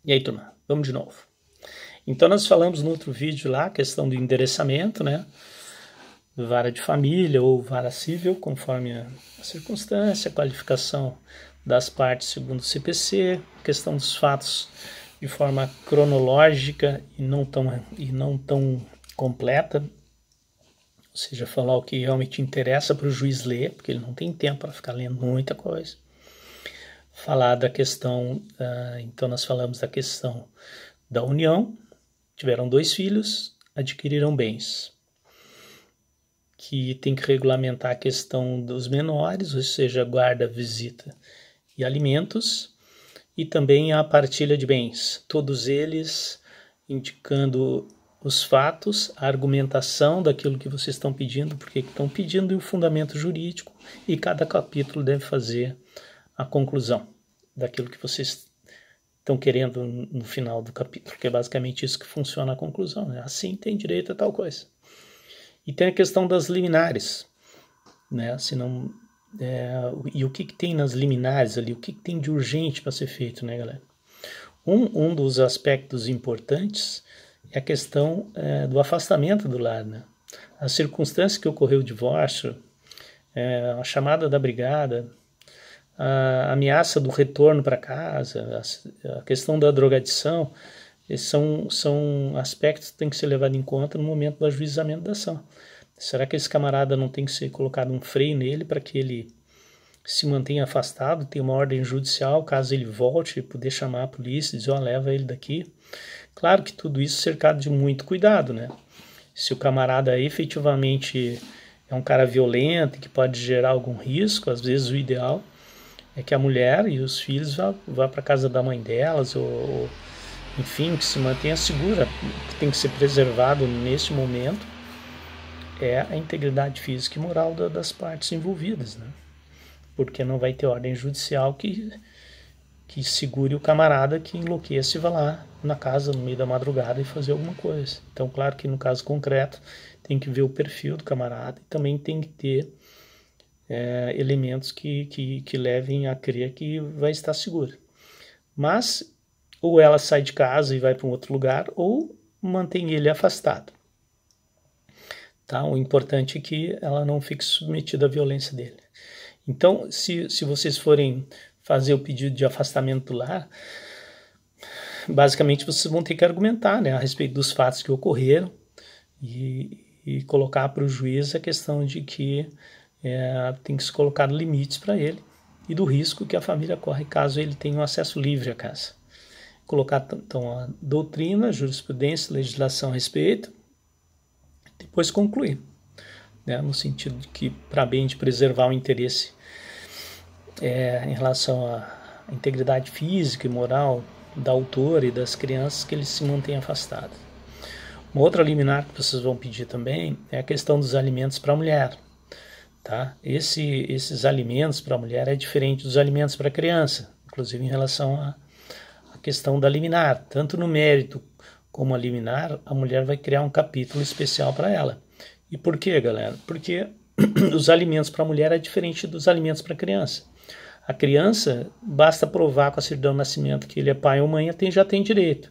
E aí, turma, vamos de novo. Então, nós falamos no outro vídeo lá a questão do endereçamento, né? Vara de família ou vara civil, conforme a circunstância, a qualificação das partes segundo o CPC, questão dos fatos de forma cronológica e não tão completa, ou seja, falar o que realmente interessa para o juiz ler, porque ele não tem tempo para ficar lendo muita coisa. Falar da questão, então nós falamos da questão da união, tiveram 2 filhos, adquiriram bens, que tem que regulamentar a questão dos menores, ou seja, guarda, visita e alimentos, e também a partilha de bens, todos eles indicando os fatos, a argumentação daquilo que vocês estão pedindo, porque estão pedindo e o fundamento jurídico, e cada capítulo deve fazer a conclusão daquilo que vocês estão querendo no final do capítulo, que é basicamente isso que funciona a conclusão, né? Assim tem direito a tal coisa. E tem a questão das liminares, né? E o que tem nas liminares ali, o que tem de urgente para ser feito, né, galera? Um dos aspectos importantes é a questão do afastamento do lar, né? A circunstância que ocorreu o divórcio, a chamada da brigada, a ameaça do retorno para casa, a questão da drogadição, são aspectos que têm que ser levados em conta no momento do ajuizamento da ação. Será que esse camarada não tem que ser colocado um freio nele para que ele se mantenha afastado, tenha uma ordem judicial, caso ele volte, poder chamar a polícia e dizer, leva ele daqui? Claro que tudo isso cercado de muito cuidado, né? Se o camarada efetivamente é um cara violento, que pode gerar algum risco, às vezes o ideal é que a mulher e os filhos vá para a casa da mãe delas, ou enfim, que se mantenha segura. O que tem que ser preservado nesse momento é a integridade física e moral das partes envolvidas, né? Porque não vai ter ordem judicial que segure o camarada que enlouqueça e vá lá na casa no meio da madrugada e fazer alguma coisa. Então, claro que no caso concreto tem que ver o perfil do camarada e também tem que ter elementos que levem a crer que vai estar segura. Mas ou ela sai de casa e vai para um outro lugar, ou mantém ele afastado. Tá? O importante é que ela não fique submetida à violência dele. Então, se vocês forem fazer o pedido de afastamento do lar, basicamente vocês vão ter que argumentar, né, a respeito dos fatos que ocorreram e colocar para o juiz a questão de que tem que se colocar limites para ele e do risco que a família corre caso ele tenha um acesso livre à casa. Colocar então a doutrina, jurisprudência, legislação a respeito, depois concluir, né, no sentido de que, para bem de preservar o interesse em relação à integridade física e moral da autora e das crianças, que eles se mantenham afastados. Uma outra liminar que vocês vão pedir também é a questão dos alimentos para a mulher. Tá? Esses alimentos para a mulher é diferente dos alimentos para a criança, inclusive em relação à questão da liminar. Tanto no mérito como a liminar, a mulher vai criar um capítulo especial para ela. E por quê, galera? Porque os alimentos para a mulher é diferente dos alimentos para a criança. A criança, basta provar com a certidão de nascimento que ele é pai ou mãe, já tem direito.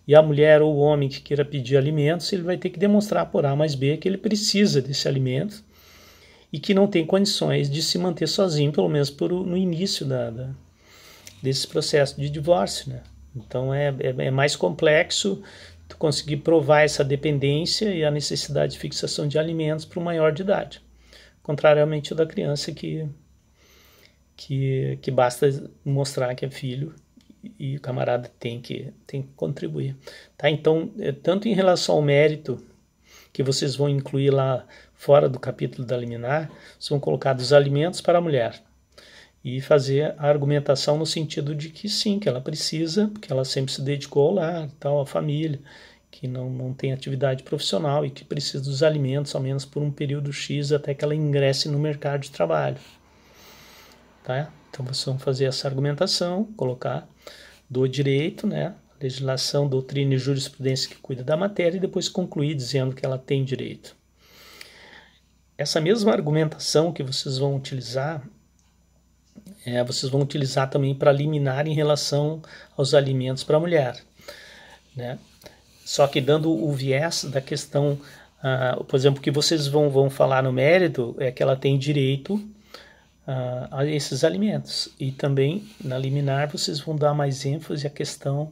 E a mulher ou o homem que queira pedir alimentos, ele vai ter que demonstrar por A mais B que ele precisa desse alimento e que não tem condições de se manter sozinho, pelo menos no início desse processo de divórcio, né? Então é mais complexo tu conseguir provar essa dependência e a necessidade de fixação de alimentos para o maior de idade, contrariamente da criança que basta mostrar que é filho e o camarada tem que contribuir. Tá? Então, tanto em relação ao mérito, que vocês vão incluir lá fora do capítulo da liminar, são colocados alimentos para a mulher e fazer a argumentação no sentido de que sim, que ela precisa, porque ela sempre se dedicou ao lar, tal, à família, que não tem atividade profissional e que precisa dos alimentos, ao menos por um período X, até que ela ingresse no mercado de trabalho. Tá? Então vocês vão fazer essa argumentação, colocar do direito, né, legislação, doutrina e jurisprudência que cuida da matéria, e depois concluir dizendo que ela tem direito. Essa mesma argumentação que vocês vão utilizar vocês vão utilizar também para liminar em relação aos alimentos para a mulher, né? Só que dando o viés da questão, por exemplo, que vocês vão falar no mérito é que ela tem direito a esses alimentos. E também na liminar vocês vão dar mais ênfase à questão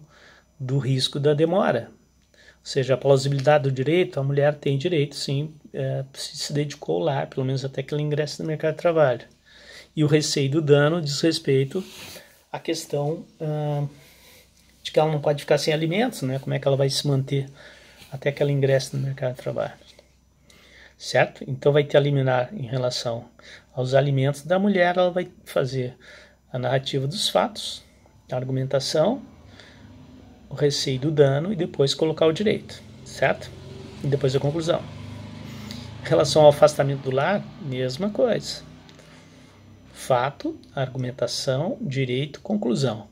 do risco da demora. Ou seja, a plausibilidade do direito, a mulher tem direito, sim, se dedicou lá, pelo menos até que ela ingresse no mercado de trabalho. E o receio do dano diz respeito à questão de que ela não pode ficar sem alimentos, né? Como é que ela vai se manter até que ela ingresse no mercado de trabalho. Certo? Então vai ter a liminar em relação aos alimentos da mulher, ela vai fazer a narrativa dos fatos, a argumentação, o receio do dano e depois colocar o direito, certo? E depois a conclusão. Em relação ao afastamento do lar, mesma coisa. Fato, argumentação, direito, conclusão.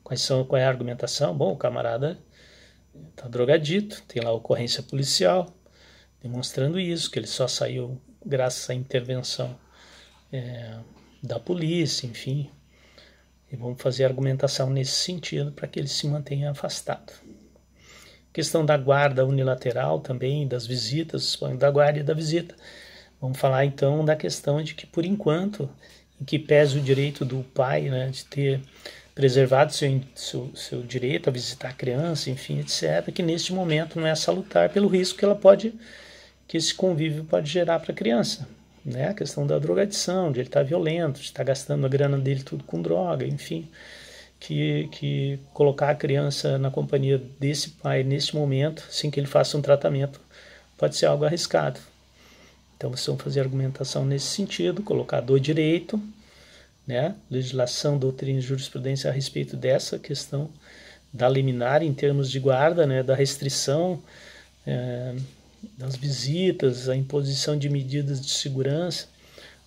Qual é a argumentação? Bom, o camarada está drogadito, tem lá a ocorrência policial, demonstrando isso, que ele só saiu graças à intervenção da polícia, enfim. E vamos fazer argumentação nesse sentido para que ele se mantenha afastado. Questão da guarda unilateral também, das visitas, da guarda e da visita. Vamos falar então da questão de que, por enquanto, em que pese o direito do pai, né, de ter preservado seu direito a visitar a criança, enfim, etc., que neste momento não é salutar pelo risco que esse convívio pode gerar para a criança. Né? A questão da drogadição, de ele estar violento, de estar gastando a grana dele tudo com droga, enfim, que colocar a criança na companhia desse pai neste momento, sem que ele faça um tratamento, pode ser algo arriscado. Então vocês vão fazer argumentação nesse sentido, colocar do direito, né? Legislação, doutrina e jurisprudência a respeito dessa questão da liminar em termos de guarda, né? Da restrição das visitas, a imposição de medidas de segurança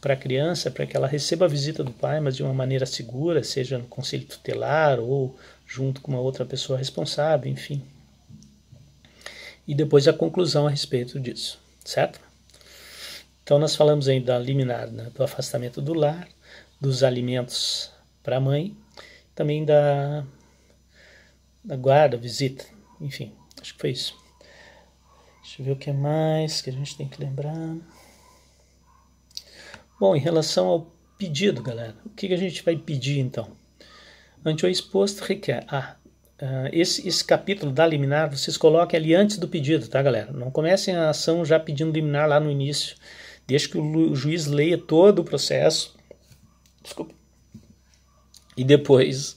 para a criança, para que ela receba a visita do pai, mas de uma maneira segura, seja no conselho tutelar ou junto com uma outra pessoa responsável, enfim. E depois a conclusão a respeito disso, certo? Então nós falamos aí da liminar, né, do afastamento do lar, dos alimentos para a mãe, também da guarda, visita, enfim, acho que foi isso. Deixa eu ver o que mais que a gente tem que lembrar. Bom, em relação ao pedido, galera, o que a gente vai pedir então? Ante o exposto, requer. Esse capítulo da liminar, vocês coloquem ali antes do pedido, tá, galera? Não comecem a ação já pedindo liminar lá no início. Deixa que o juiz leia todo o processo. Desculpa. E depois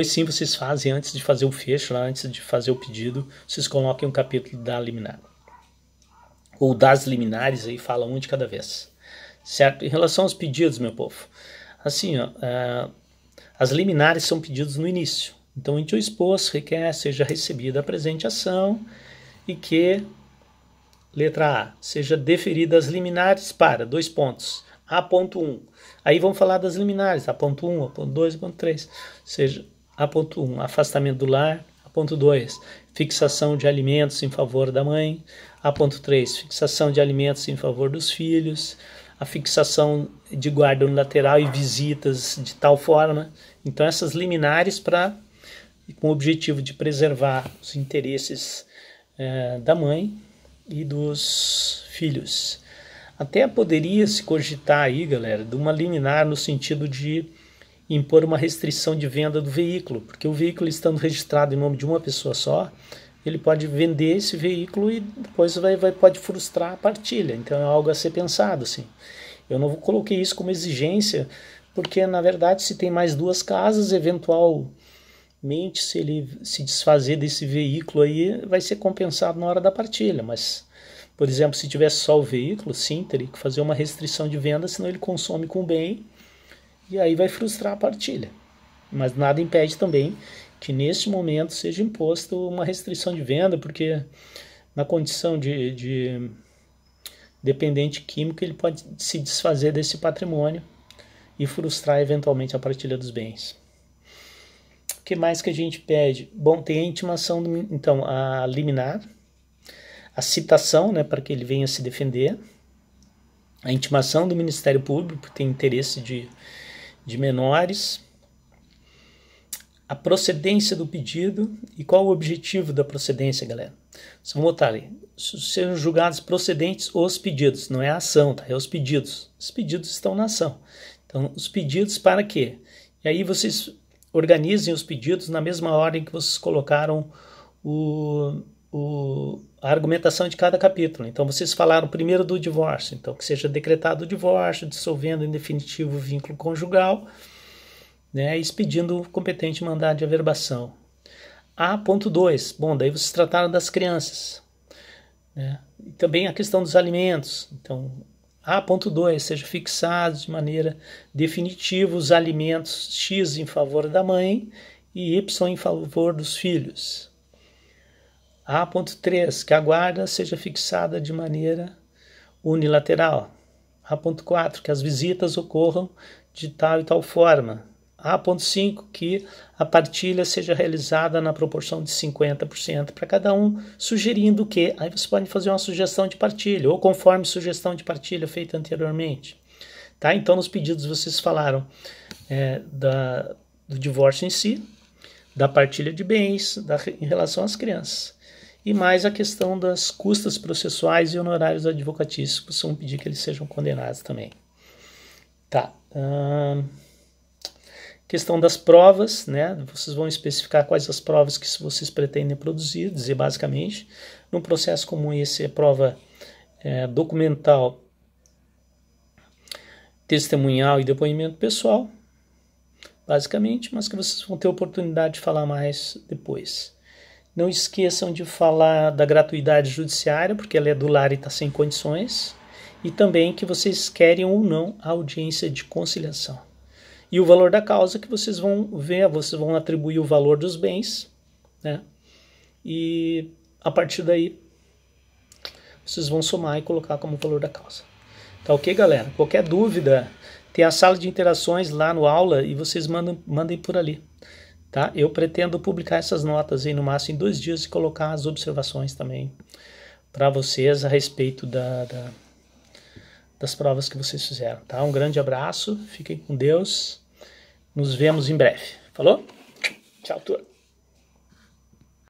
sim vocês fazem, antes de fazer o fecho, lá, antes de fazer o pedido, vocês coloquem um capítulo da liminar. Ou das liminares, aí fala um de cada vez. Certo? Em relação aos pedidos, meu povo, assim, as liminares são pedidos no início. Então, ante o exposto, requer seja recebida a presente ação e que, letra A, seja deferida as liminares para, 2 pontos, A.1. Aí vamos falar das liminares, A.1, A.2, A.3. Ou seja, A.1, afastamento do lar. A.2, fixação de alimentos em favor da mãe. A.3, fixação de alimentos em favor dos filhos. A fixação de guarda unilateral e visitas de tal forma. Então essas liminares com o objetivo de preservar os interesses da mãe e dos filhos. Até poderia se cogitar aí, galera, de uma liminar no sentido de impor uma restrição de venda do veículo, porque o veículo estando registrado em nome de uma pessoa só, ele pode vender esse veículo e depois pode frustrar a partilha. Então é algo a ser pensado, assim. Eu não coloquei isso como exigência, porque na verdade se tem mais 2 casas, eventualmente se ele se desfazer desse veículo aí, vai ser compensado na hora da partilha, mas... Por exemplo, se tivesse só o veículo, sim, teria que fazer uma restrição de venda, senão ele consome com o bem e aí vai frustrar a partilha. Mas nada impede também que neste momento seja imposto uma restrição de venda, porque na condição de dependente químico ele pode se desfazer desse patrimônio e frustrar eventualmente a partilha dos bens. O que mais que a gente pede? Bom, tem a intimação, então, a liminar, a citação, né, para que ele venha se defender, a intimação do Ministério Público, que tem interesse de de menores, a procedência do pedido e qual o objetivo da procedência, galera. Vocês vão botar ali, serão julgados procedentes os pedidos, não é a ação, tá? É os pedidos. Os pedidos estão na ação. Então, os pedidos para quê? E aí vocês organizem os pedidos na mesma ordem que vocês colocaram a argumentação de cada capítulo. Então, vocês falaram primeiro do divórcio, então que seja decretado o divórcio, dissolvendo em definitivo o vínculo conjugal, né, e expedindo o competente mandado de averbação. A.2, bom, daí vocês trataram das crianças, né, e também a questão dos alimentos. Então, A.2, seja fixados de maneira definitiva os alimentos X em favor da mãe e Y em favor dos filhos. A.3, que a guarda seja fixada de maneira unilateral. A.4, que as visitas ocorram de tal e tal forma. A.5, que a partilha seja realizada na proporção de 50% para cada um, sugerindo que, aí você pode fazer uma sugestão de partilha, ou conforme sugestão de partilha feita anteriormente. Tá? Então, nos pedidos vocês falaram do divórcio em si, da partilha de bens, em relação às crianças. E mais a questão das custas processuais e honorários advocatícios, que vocês vão pedir que eles sejam condenados também. Tá. Questão das provas, né? Vocês vão especificar quais as provas que vocês pretendem produzir, dizer basicamente. Num processo como esse, é prova documental, testemunhal e depoimento pessoal, basicamente, mas que vocês vão ter oportunidade de falar mais depois. Não esqueçam de falar da gratuidade judiciária, porque ela é do lar e está sem condições. E também que vocês querem ou não a audiência de conciliação. E o valor da causa que vocês vão ver, vocês vão atribuir o valor dos bens, né? E a partir daí, vocês vão somar e colocar como valor da causa. Tá ok, galera? Qualquer dúvida, tem a sala de interações lá no aula e vocês mandem por ali. Tá? Eu pretendo publicar essas notas aí no máximo em 2 dias e colocar as observações também para vocês a respeito das provas que vocês fizeram. Tá? Um grande abraço, fiquem com Deus, nos vemos em breve. Falou? Tchau, turma.